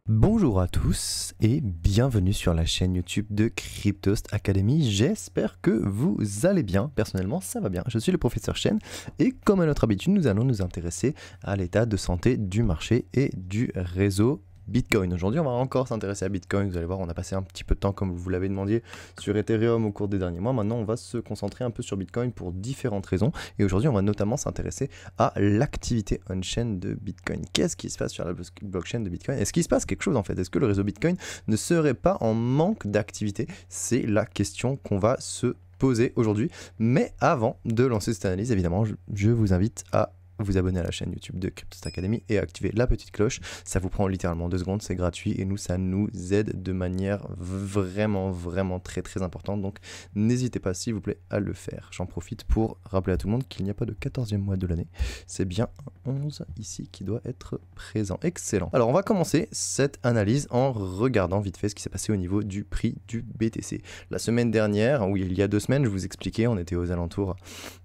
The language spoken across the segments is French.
Bonjour à tous et bienvenue sur la chaîne YouTube de Cryptost Academy. J'espère que vous allez bien. Personnellement, ça va bien. Je suis le professeur Chen et comme à notre habitude, nous allons nous intéresser à l'état de santé du marché et du réseau Bitcoin. Aujourd'hui, on va encore s'intéresser à Bitcoin. Vous allez voir, on a passé un petit peu de temps, comme vous l'avez demandé, sur Ethereum au cours des derniers mois. Maintenant, on va se concentrer un peu sur Bitcoin pour différentes raisons. Et aujourd'hui, on va notamment s'intéresser à l'activité on-chain de Bitcoin. Qu'est-ce qui se passe sur la blockchain de Bitcoin? Est-ce qu'il se passe quelque chose en fait? Est-ce que le réseau Bitcoin ne serait pas en manque d'activité? C'est la question qu'on va se poser aujourd'hui. Mais avant de lancer cette analyse, évidemment, je vous invite à vous abonner à la chaîne YouTube de Cryptost Academy et activer la petite cloche. Ça vous prend littéralement 2 secondes, c'est gratuit et nous, ça nous aide de manière vraiment très importante. Donc n'hésitez pas s'il vous plaît à le faire. J'en profite pour rappeler à tout le monde qu'il n'y a pas de 14e mois de l'année. C'est bien un 11 ici qui doit être présent. Excellent. Alors on va commencer cette analyse en regardant vite fait ce qui s'est passé au niveau du prix du BTC. La semaine dernière, ou il y a 2 semaines, je vous expliquais, on était aux alentours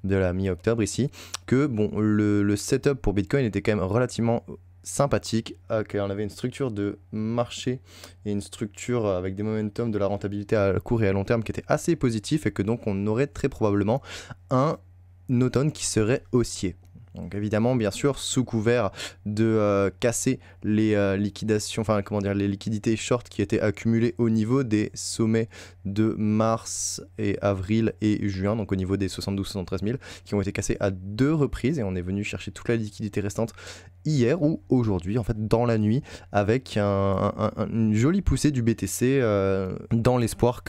de la mi-octobre ici, que bon, le setup pour Bitcoin était quand même relativement sympathique, qu'on avait une structure de marché et une structure avec des momentum de la rentabilité à court et à long terme qui était assez positif et que donc on aurait très probablement un automne qui serait haussier. Donc évidemment, bien sûr, sous couvert de casser les liquidations, enfin comment dire, les liquidités short qui étaient accumulées au niveau des sommets de mars et avril et juin, donc au niveau des 72-73 000, qui ont été cassés à 2 reprises et on est venu chercher toute la liquidité restante hier ou aujourd'hui, en fait dans la nuit, avec une jolie poussée du BTC dans l'espoir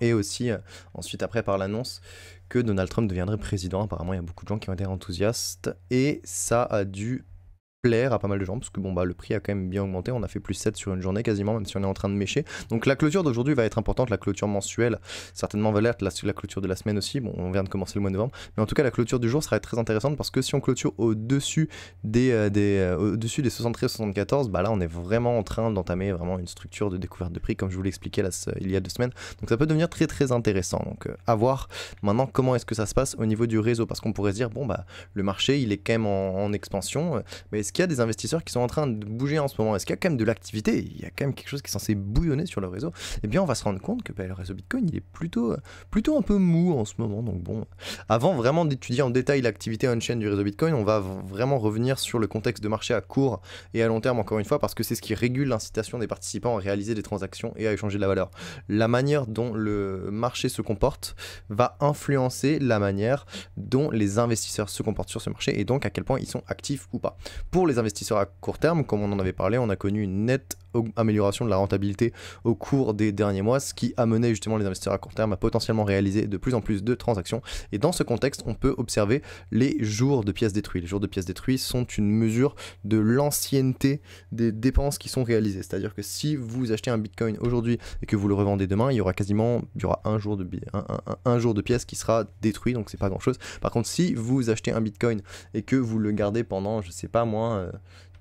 et aussi ensuite après par l'annonce que Donald Trump deviendrait président. Apparemment, il y a beaucoup de gens qui ont été enthousiastes et ça a dû plaire à pas mal de gens parce que bon bah le prix a quand même bien augmenté, on a fait plus 7 sur une journée quasiment, même si on est en train de mécher. Donc la clôture d'aujourd'hui va être importante, la clôture mensuelle certainement va l'être, la clôture de la semaine aussi, bon on vient de commencer le mois de novembre, mais en tout cas la clôture du jour sera très intéressante parce que si on clôture au-dessus au-dessus des 73-74, bah là on est vraiment en train d'entamer vraiment une structure de découverte de prix comme je vous l'ai expliqué il y a 2 semaines, donc ça peut devenir très intéressant. Donc à voir maintenant comment est-ce que ça se passe au niveau du réseau, parce qu'on pourrait se dire bon bah le marché il est quand même en expansion, mais est-ce qu'il y a des investisseurs qui sont en train de bouger en ce moment? Est-ce qu'il y a quand même de l'activité? Il y a quand même quelque chose qui est censé bouillonner sur le réseau? Eh bien, on va se rendre compte que le réseau Bitcoin, il est plutôt un peu mou en ce moment. Donc bon, avant vraiment d'étudier en détail l'activité on-chain du réseau Bitcoin, on va vraiment revenir sur le contexte de marché à court et à long terme, encore une fois, parce que c'est ce qui régule l'incitation des participants à réaliser des transactions et à échanger de la valeur. La manière dont le marché se comporte va influencer la manière dont les investisseurs se comportent sur ce marché et donc à quel point ils sont actifs ou pas. Pour les investisseurs à court terme, comme on en avait parlé, on a connu une nette amélioration de la rentabilité au cours des derniers mois, ce qui amenait justement les investisseurs à court terme à potentiellement réaliser de plus en plus de transactions. Et dans ce contexte, on peut observer les jours de pièces détruites. Les jours de pièces détruites sont une mesure de l'ancienneté des dépenses qui sont réalisées. C'est-à-dire que si vous achetez un Bitcoin aujourd'hui et que vous le revendez demain, il y aura un jour de pièces qui sera détruit, donc c'est pas grand-chose. Par contre, si vous achetez un Bitcoin et que vous le gardez pendant, je sais pas moi,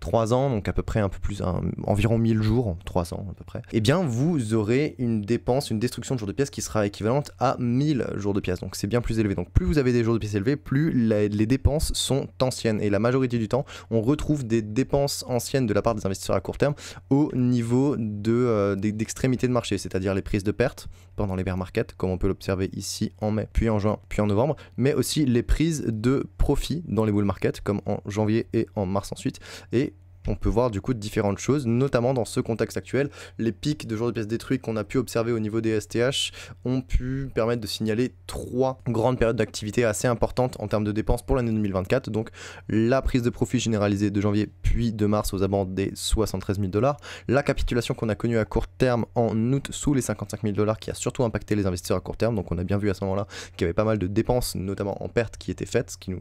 3 ans, donc à peu près un peu plus, environ 1000 jours, 300 à peu près, eh bien vous aurez une destruction de jours de pièces qui sera équivalente à 1000 jours de pièces, donc c'est bien plus élevé. Donc plus vous avez des jours de pièces élevés, plus les dépenses sont anciennes, et la majorité du temps, on retrouve des dépenses anciennes de la part des investisseurs à court terme au niveau d'extrémité de marché, c'est-à-dire les prises de perte pendant les bear markets, comme on peut l'observer ici en mai, puis en juin, puis en novembre, mais aussi les prises de profit dans les bull markets, comme en janvier et en mars ensuite, et on peut voir du coup différentes choses, notamment dans ce contexte actuel. Les pics de jours de pièces détruites qu'on a pu observer au niveau des STH ont pu permettre de signaler 3 grandes périodes d'activité assez importantes en termes de dépenses pour l'année 2024. Donc la prise de profit généralisée de janvier puis de mars aux abords des 73 000 $, la capitulation qu'on a connue à court terme en août sous les 55 000 $ qui a surtout impacté les investisseurs à court terme. Donc on a bien vu à ce moment-là qu'il y avait pas mal de dépenses, notamment en perte, qui étaient faites, ce qui nous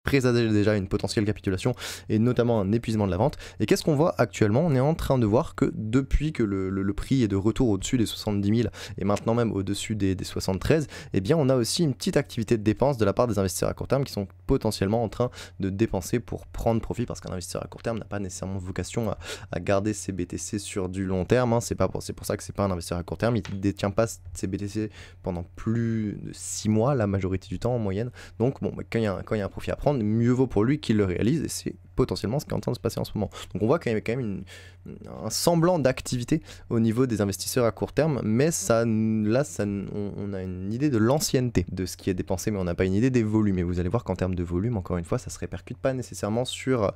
présageait déjà une potentielle capitulation et notamment un épuisement de la vente. Et qu'est-ce qu'on voit actuellement? On est en train de voir que depuis que le prix est de retour au-dessus des 70 000 et maintenant même au-dessus des 73, eh bien on a aussi une petite activité de dépense de la part des investisseurs à court terme qui sont potentiellement en train de dépenser pour prendre profit, parce qu'un investisseur à court terme n'a pas nécessairement vocation à garder ses BTC sur du long terme, hein. C'est pour ça que c'est pas un investisseur à court terme, il ne détient pas ses BTC pendant plus de 6 mois la majorité du temps en moyenne. Donc bon, quand il y a un profit à prendre, mieux vaut pour lui qu'il le réalise, et c'est potentiellement ce qui est en train de se passer en ce moment. Donc on voit qu'il y a quand même un semblant d'activité au niveau des investisseurs à court terme, mais on a une idée de l'ancienneté de ce qui est dépensé, mais on n'a pas une idée des volumes. Et vous allez voir qu'en termes de volume, encore une fois, ça ne se répercute pas nécessairement sur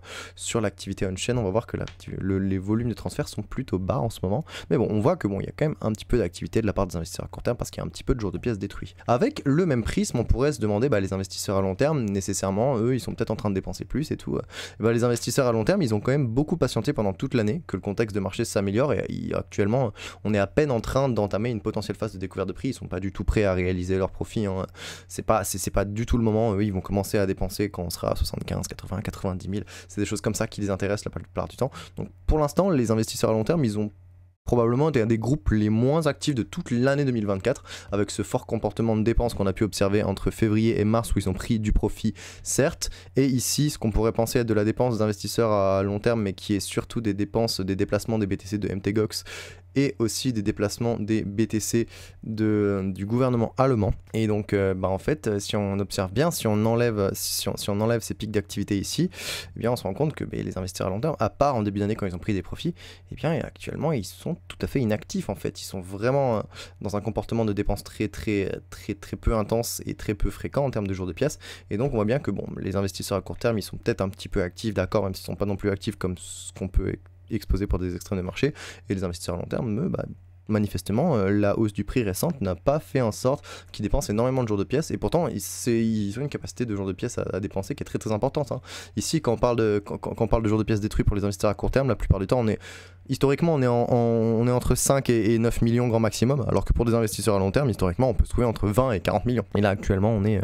l'activité on-chain. On va voir que les volumes de transfert sont plutôt bas en ce moment. Mais bon, on voit que il y a quand même un petit peu d'activité de la part des investisseurs à court terme parce qu'il y a un petit peu de jours de pièces détruits. Avec le même prisme, on pourrait se demander, les investisseurs à long terme, nécessairement, eux, ils sont peut-être en train de dépenser plus et tout. Les investisseurs à long terme, ils ont quand même beaucoup patienté pendant toute l'année que le contexte de marché s'améliore et actuellement, on est à peine en train d'entamer une potentielle phase de découverte de prix. Ils sont pas du tout prêts à réaliser leurs profits. C'est pas du tout le moment. Eux, ils vont commencer à dépenser quand on sera à 75, 80, 90 000. C'est des choses comme ça qui les intéressent la plupart du temps. Donc pour l'instant, les investisseurs à long terme, ils ont probablement un des groupes les moins actifs de toute l'année 2024, avec ce fort comportement de dépenses qu'on a pu observer entre février et mars où ils ont pris du profit, certes, et ici ce qu'on pourrait penser être de la dépense d'investisseurs à long terme, mais qui est surtout des dépenses, des déplacements des BTC de MTGOX et aussi des déplacements des BTC du gouvernement allemand. Et donc en fait, si on observe bien, si on enlève ces pics d'activité ici, eh bien on se rend compte que les investisseurs à long terme, à part en début d'année quand ils ont pris des profits, eh bien actuellement ils sont tout à fait inactifs en fait. Ils sont vraiment dans un comportement de dépenses très peu intense et très peu fréquent en termes de jours de pièces. Et donc on voit bien que les investisseurs à court terme, ils sont peut-être un petit peu actifs, d'accord, même s'ils ne sont pas non plus actifs comme ce qu'on peut exposé pour des extrêmes de marché, et les investisseurs à long terme, manifestement, la hausse du prix récente n'a pas fait en sorte qu'ils dépensent énormément de jours de pièces, et pourtant ils ont une capacité de jours de pièces à dépenser qui est très importante. Ici, quand on parle de jours de pièces détruits pour les investisseurs à court terme, la plupart du temps, historiquement, on est entre 5 et 9 millions grand maximum, alors que pour des investisseurs à long terme, historiquement, on peut se trouver entre 20 et 40 millions. Et là, actuellement, on est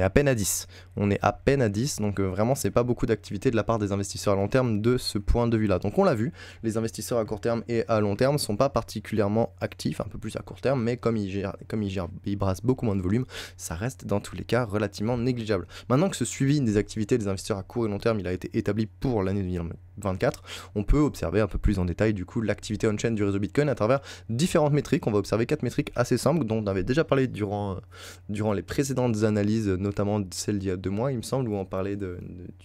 à peine à 10. On est à peine à 10, donc vraiment, c'est pas beaucoup d'activité de la part des investisseurs à long terme de ce point de vue-là. Donc on l'a vu, les investisseurs à court terme et à long terme sont pas particulièrement actifs, un peu plus à court terme, mais comme ils brassent beaucoup moins de volume, ça reste dans tous les cas relativement négligeable. Maintenant que ce suivi des activités des investisseurs à court et long terme, il a été établi pour l'année 2024, on peut observer un peu plus en détail du coup l'activité on-chain du réseau Bitcoin à travers différentes métriques. On va observer 4 métriques assez simples dont on avait déjà parlé durant les précédentes analyses, notamment celle d'il y a 2 mois il me semble, où on parlait du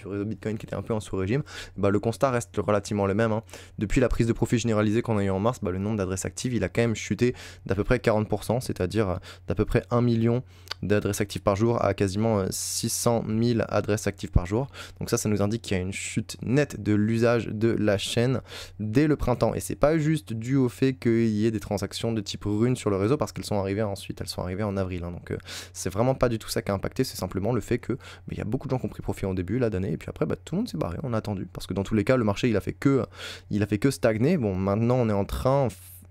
réseau Bitcoin qui était un peu en sous-régime. Le constat reste relativement le même. Depuis la prise de profit généralisée qu'on a eu en mars, le nombre d'adresses actives il a quand même chuté d'à peu près 40%, c'est-à-dire d'à peu près 1 million d'adresses actives par jour à quasiment 600 000 adresses actives par jour. Donc ça nous indique qu'il y a une chute nette de l'usage de la chaîne dès le printemps. Et c'est pas juste dû au fait qu'il y ait des transactions de type rune sur le réseau, parce qu'elles sont arrivées ensuite, elles sont arrivées en avril. Donc c'est vraiment pas du tout ça qui a impacté, c'est simplement le fait que il y a beaucoup de gens qui ont pris profit en début d'année, et puis après tout le monde s'est barré, on a attendu. Parce que dans tous les cas, le marché il a fait que stagner. Bon, maintenant on est en train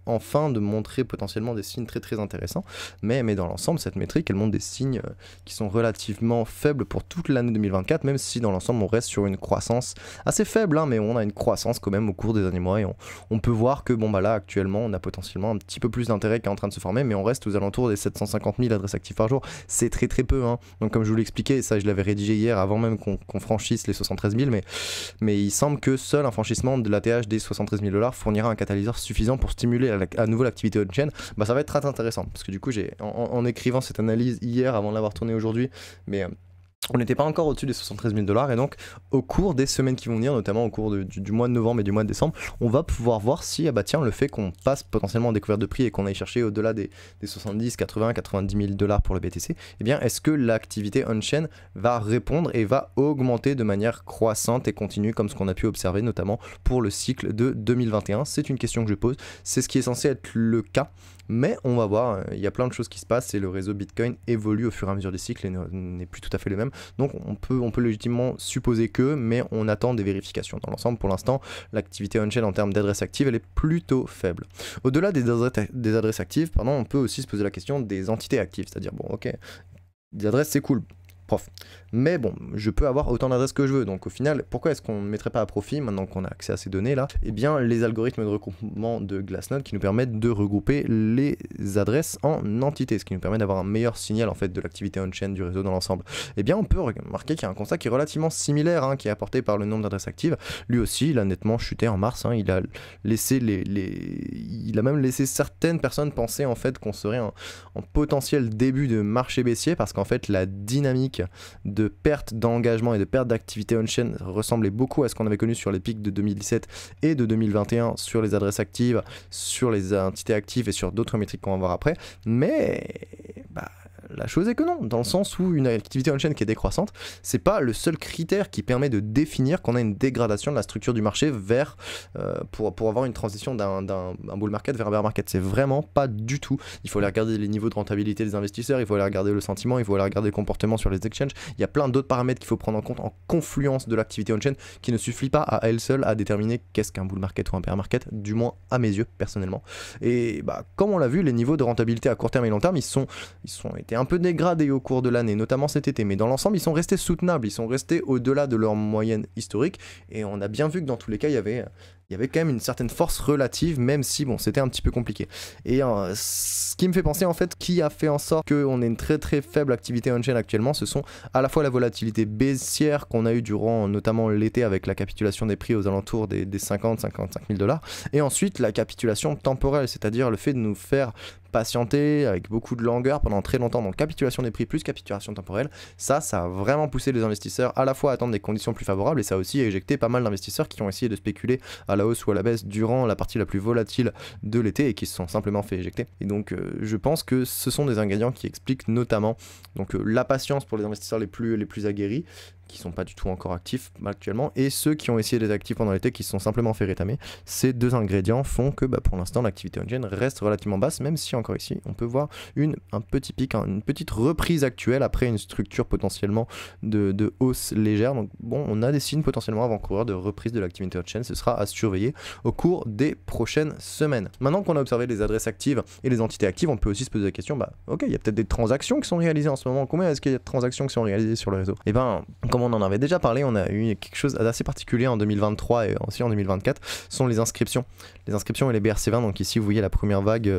enfin de montrer potentiellement des signes très intéressants, mais dans l'ensemble cette métrique elle montre des signes qui sont relativement faibles pour toute l'année 2024, même si dans l'ensemble on reste sur une croissance assez faible, mais on a une croissance quand même au cours des derniers mois, et on peut voir que là actuellement on a potentiellement un petit peu plus d'intérêt qui est en train de se former, mais on reste aux alentours des 750 000 adresses actives par jour. C'est très peu, donc comme je vous l'expliquais, ça je l'avais rédigé hier avant même qu'on franchisse les 73 000, mais il semble que seul un franchissement de l'ATH des 73 000 $ fournira un catalyseur suffisant pour stimuler à nouveau l'activité on-chain. Ça va être très intéressant, parce que du coup j'ai en écrivant cette analyse hier avant de l'avoir tournée aujourd'hui, mais on n'était pas encore au-dessus des 73 000 $, et donc au cours des semaines qui vont venir, notamment au cours du mois de novembre et du mois de décembre, on va pouvoir voir si le fait qu'on passe potentiellement en découverte de prix et qu'on aille chercher au-delà des 70, 80, 90 000 $ pour le BTC, est-ce que l'activité on-chain va répondre et va augmenter de manière croissante et continue, comme ce qu'on a pu observer notamment pour le cycle de 2021. C'est une question que je pose, c'est ce qui est censé être le cas, mais on va voir, il y a plein de choses qui se passent et le réseau Bitcoin évolue au fur et à mesure des cycles et n'est plus tout à fait le même. Donc on peut légitimement supposer que, mais on attend des vérifications. Dans l'ensemble, pour l'instant, l'activité on-chain en termes d'adresses actives, elle est plutôt faible. Au-delà des adresses actives, on peut aussi se poser la question des entités actives, c'est-à-dire, des adresses c'est cool, mais je peux avoir autant d'adresses que je veux, donc au final, pourquoi est-ce qu'on ne mettrait pas à profit, maintenant qu'on a accès à ces données là, les algorithmes de regroupement de Glassnode qui nous permettent de regrouper les adresses en entités, ce qui nous permet d'avoir un meilleur signal en fait de l'activité on-chain du réseau dans l'ensemble. On peut remarquer qu'il y a un constat qui est relativement similaire, qui est apporté par le nombre d'adresses actives. Lui aussi, il a nettement chuté en mars, il a même laissé certaines personnes penser en fait qu'on serait en potentiel début de marché baissier, parce qu'en fait la dynamique pics de perte d'engagement et de perte d'activité on-chain ressemblaient beaucoup à ce qu'on avait connu sur les pics de 2017 et de 2021 sur les adresses actives, sur les entités actives et sur d'autres métriques qu'on va voir après. Mais la chose est que non, dans le sens où une activité on-chain qui est décroissante, c'est pas le seul critère qui permet de définir qu'on a une dégradation de la structure du marché vers pour avoir une transition d'un bull market vers un bear market. C'est vraiment pas du tout. Il faut aller regarder les niveaux de rentabilité des investisseurs, il faut aller regarder le sentiment, il faut aller regarder le comportement sur les exchanges. Il y a plein d'autres paramètres qu'il faut prendre en compte en confluence de l'activité on-chain qui ne suffit pas à elle seule à déterminer qu'est-ce qu'un bull market ou un bear market, du moins à mes yeux personnellement. Et comme on l'a vu, les niveaux de rentabilité à court terme et long terme, ils ont été un peu dégradés au cours de l'année, notamment cet été, mais dans l'ensemble ils sont restés soutenables, ils sont restés au-delà de leur moyenne historique, et on a bien vu que dans tous les cas il y avait quand même une certaine force relative, même si bon, c'était un petit peu compliqué. Et ce qui me fait penser en fait, qui a fait en sorte qu'on ait une très très faible activité on-chain actuellement, ce sont à la fois la volatilité baissière qu'on a eu durant notamment l'été avec la capitulation des prix aux alentours des 50-55 000 $, et ensuite la capitulation temporelle, c'est-à-dire le fait de nous faire patienter avec beaucoup de longueur pendant très longtemps, donc capitulation des prix plus capitulation temporelle, ça a vraiment poussé les investisseurs à la fois à attendre des conditions plus favorables, et ça a aussi éjecté pas mal d'investisseurs qui ont essayé de spéculer à la hausse ou à la baisse durant la partie la plus volatile de l'été et qui se sont simplement fait éjecter. Et donc je pense que ce sont des ingrédients qui expliquent notamment la patience pour les investisseurs les plus aguerris, qui sont pas du tout encore actifs actuellement, et ceux qui ont essayé d'être actifs pendant l'été qui se sont simplement fait rétamer. Ces deux ingrédients font que pour l'instant l'activité on-chain reste relativement basse, même si encore ici on peut voir un petit pic, une petite reprise actuelle après une structure potentiellement de hausse légère. Donc bon, on a des signes potentiellement avant-coureurs de reprise de l'activité on-chain, ce sera à surveiller au cours des prochaines semaines. Maintenant qu'on a observé les adresses actives et les entités actives, on peut aussi se poser la question, ok, il y a peut-être des transactions qui sont réalisées en ce moment. Combien est-ce qu'il y a de transactions qui sont réalisées sur le réseau? Et comme on en avait déjà parlé, on a eu quelque chose d'assez particulier en 2023 et aussi en 2024, sont les inscriptions. Les inscriptions et les BRC20, donc ici vous voyez la première vague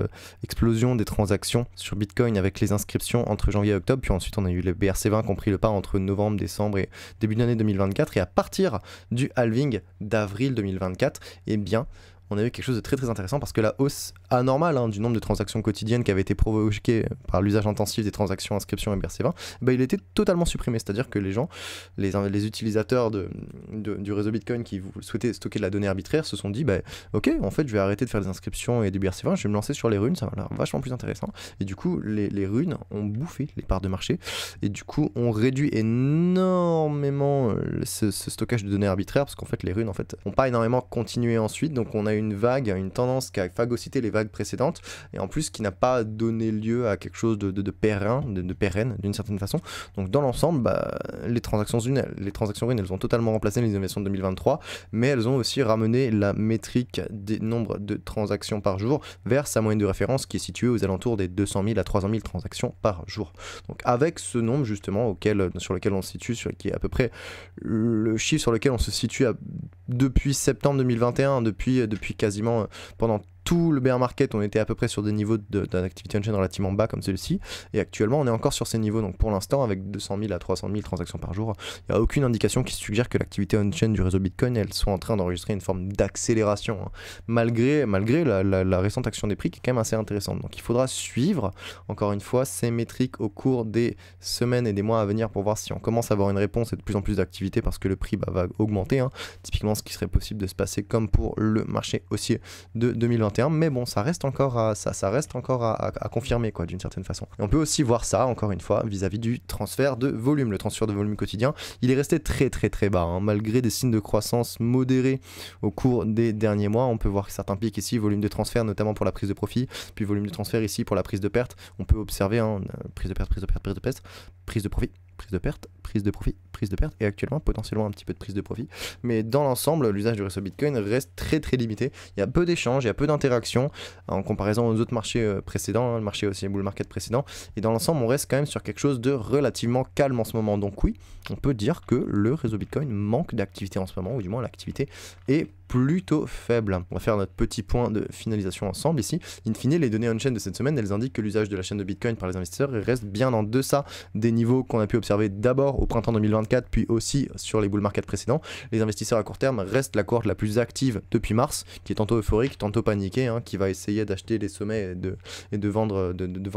explosion des transactions sur Bitcoin avec les inscriptions entre janvier et octobre, puis ensuite on a eu les BRC20 qui ont pris le pas entre novembre, décembre et début d'année 2024, et à partir du halving d'avril 2024, on a eu quelque chose de très très intéressant parce que la hausse anormale du nombre de transactions quotidiennes qui avait été provoquée par l'usage intensif des transactions inscriptions et BRC20, il était totalement supprimé. C'est-à-dire que les gens, les utilisateurs du réseau Bitcoin qui souhaitaient stocker de la donnée arbitraire se sont dit ok, en fait je vais arrêter de faire des inscriptions et des BRC20, je vais me lancer sur les runes, ça va l'air vachement plus intéressant. Et du coup les runes ont bouffé les parts de marché et du coup on réduit énormément ce stockage de données arbitraires, parce qu'en fait les runes n'ont pas énormément continué ensuite, donc on a une tendance qui a phagocyté les vagues précédentes, et en plus qui n'a pas donné lieu à quelque chose de pérenne d'une certaine façon. Donc dans l'ensemble, les transactions runes, elles ont totalement remplacé les innovations de 2023, mais elles ont aussi ramené la métrique des nombres de transactions par jour vers sa moyenne de référence qui est située aux alentours des 200 000 à 300 000 transactions par jour. Donc avec ce nombre justement sur lequel on se situe, qui est à peu près le chiffre sur lequel on se situe depuis septembre 2021, depuis quasiment pendant tout le bear market, on était à peu près sur des niveaux d'activité on-chain relativement bas comme celui-ci, et actuellement on est encore sur ces niveaux. Donc pour l'instant, avec 200 000 à 300 000 transactions par jour, il n'y a aucune indication qui suggère que l'activité on-chain du réseau Bitcoin, elles sont en train d'enregistrer une forme d'accélération, malgré la récente action des prix qui est quand même assez intéressante. Donc il faudra suivre encore une fois ces métriques au cours des semaines et des mois à venir pour voir si on commence à avoir une réponse et de plus en plus d'activité, parce que le prix va augmenter, typiquement ce qui serait possible de se passer comme pour le marché haussier de 2021. Mais bon, ça reste encore à confirmer d'une certaine façon. Et on peut aussi voir ça encore une fois vis-à-vis du transfert de volume. Le transfert de volume quotidien, il est resté très très très bas, malgré des signes de croissance modérés au cours des derniers mois. On peut voir certains pics ici, volume de transfert notamment pour la prise de profit, puis volume de transfert ici pour la prise de perte. On peut observer prise de perte, prise de profit, prise de perte, prise de profit, prise de perte, et actuellement potentiellement un petit peu de prise de profit. Mais dans l'ensemble, l'usage du réseau Bitcoin reste très très limité. Il y a peu d'échanges, il y a peu d'interactions en comparaison aux autres marchés précédents, le marché aussi bull market précédent. Et dans l'ensemble, on reste quand même sur quelque chose de relativement calme en ce moment. Donc oui, on peut dire que le réseau Bitcoin manque d'activité en ce moment, ou du moins l'activité est plutôt faible. On va faire notre petit point de finalisation ensemble ici. In fine, les données on-chain de cette semaine, elles indiquent que l'usage de la chaîne de Bitcoin par les investisseurs reste bien en deçà des niveaux qu'on a pu observer d'abord au printemps 2024, puis aussi sur les bull markets précédents. Les investisseurs à court terme restent la cohorte la plus active depuis mars, qui est tantôt euphorique, tantôt paniqué, hein, qui va essayer d'acheter les sommets et de vendre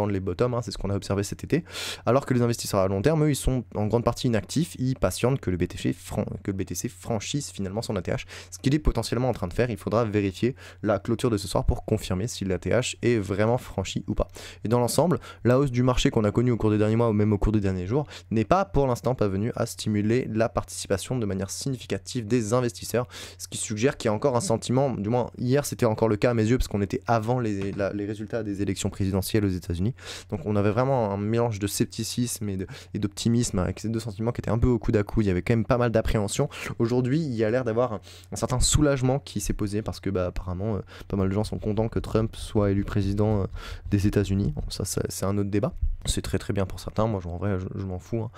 les bottoms, hein, c'est ce qu'on a observé cet été. Alors que les investisseurs à long terme, eux, ils sont en grande partie inactifs, ils patientent que le BTC franchisse finalement son ATH, ce qu'il est potentiellement en train de faire. Il faudra vérifier la clôture de ce soir pour confirmer si l'ATH est vraiment franchi ou pas. Et dans l'ensemble, la hausse du marché qu'on a connue au cours des derniers mois ou même au cours des derniers jours n'est pas pour l'instant pas venue à stimuler la participation de manière significative des investisseurs, ce qui suggère qu'il y a encore un sentiment, du moins hier c'était encore le cas à mes yeux parce qu'on était avant les résultats des élections présidentielles aux États-Unis, donc on avait vraiment un mélange de scepticisme et d'optimisme avec ces deux sentiments qui étaient un peu au coude à coude. Il y avait quand même pas mal d'appréhension. Aujourd'hui il y a l'air d'avoir un certain soulagement qui s'est posé parce que apparemment pas mal de gens sont contents que Trump soit élu président des États-Unis. Bon, ça c'est un autre débat. C'est très très bien pour certains, moi en vrai je m'en fous, hein.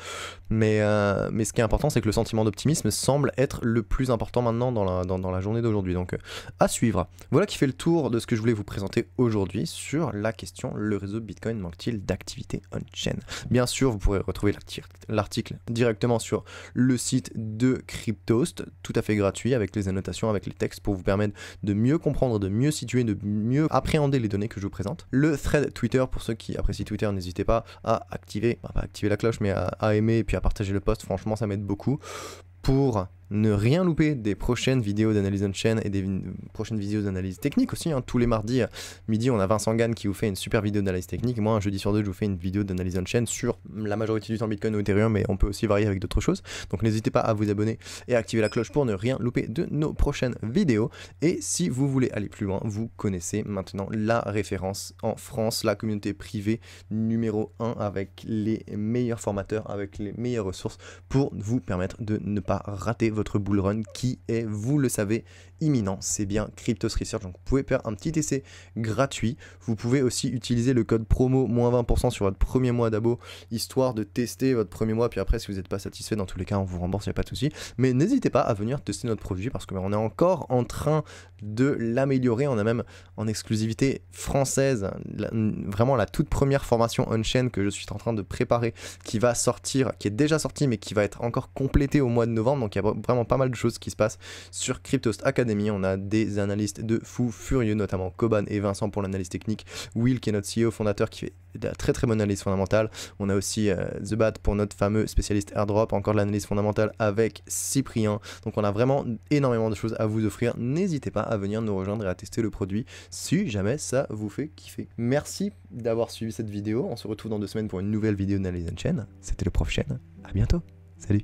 Mais ce qui est important c'est que le sentiment d'optimisme semble être le plus important maintenant dans la journée d'aujourd'hui, donc à suivre. Voilà qui fait le tour de ce que je voulais vous présenter aujourd'hui sur la question: le réseau Bitcoin manque-t-il d'activité on-chain? Bien sûr, vous pourrez retrouver l'article directement sur le site de Cryptost, tout à fait gratuit, avec les annotations, avec les textes pour vous permettre de mieux comprendre, de mieux situer, de mieux appréhender les données que je vous présente. Le thread Twitter, pour ceux qui apprécient Twitter, n'hésitez pas à activer, pas activer la cloche, mais à aimer et puis à partager le post. Franchement, ça m'aide beaucoup pour ne rien louper des prochaines vidéos d'analyse on-chain et des prochaines vidéos d'analyse technique aussi, hein. Tous les mardis midi, on a Vincent Gann qui vous fait une super vidéo d'analyse technique. Moi, un jeudi sur deux, je vous fais une vidéo d'analyse on-chain sur la majorité du temps Bitcoin ou Ethereum, mais on peut aussi varier avec d'autres choses. Donc n'hésitez pas à vous abonner et à activer la cloche pour ne rien louper de nos prochaines vidéos. Et si vous voulez aller plus loin, vous connaissez maintenant la référence en France, la communauté privée numéro 1 avec les meilleurs formateurs, avec les meilleures ressources pour vous permettre de ne pas rater votre bull run qui est, vous le savez, imminent. C'est bien Cryptost Research, donc vous pouvez faire un petit essai gratuit. Vous pouvez aussi utiliser le code promo moins 20% sur votre premier mois d'abo, histoire de tester votre premier mois, puis après si vous n'êtes pas satisfait, dans tous les cas on vous rembourse, il n'y a pas de souci. Mais n'hésitez pas à venir tester notre produit parce qu'on est encore en train de l'améliorer. On a même en exclusivité française vraiment la toute première formation on-chain que je suis en train de préparer, qui va sortir, qui est déjà sortie mais qui va être encore complétée au mois de novembre. Donc il y a vraiment pas mal de choses qui se passent sur Cryptost Academy. On a des analystes de fous furieux, notamment Coban et Vincent pour l'analyse technique, Will qui est notre CEO fondateur qui fait de la très très bonne analyse fondamentale. On a aussi The Bat pour notre fameux spécialiste airdrop, encore de l'analyse fondamentale avec Cyprien. Donc on a vraiment énormément de choses à vous offrir. N'hésitez pas à venir nous rejoindre et à tester le produit si jamais ça vous fait kiffer. Merci d'avoir suivi cette vidéo. On se retrouve dans 2 semaines pour une nouvelle vidéo d'analyse on-chain. C'était le Prof Chain. À bientôt. Salut.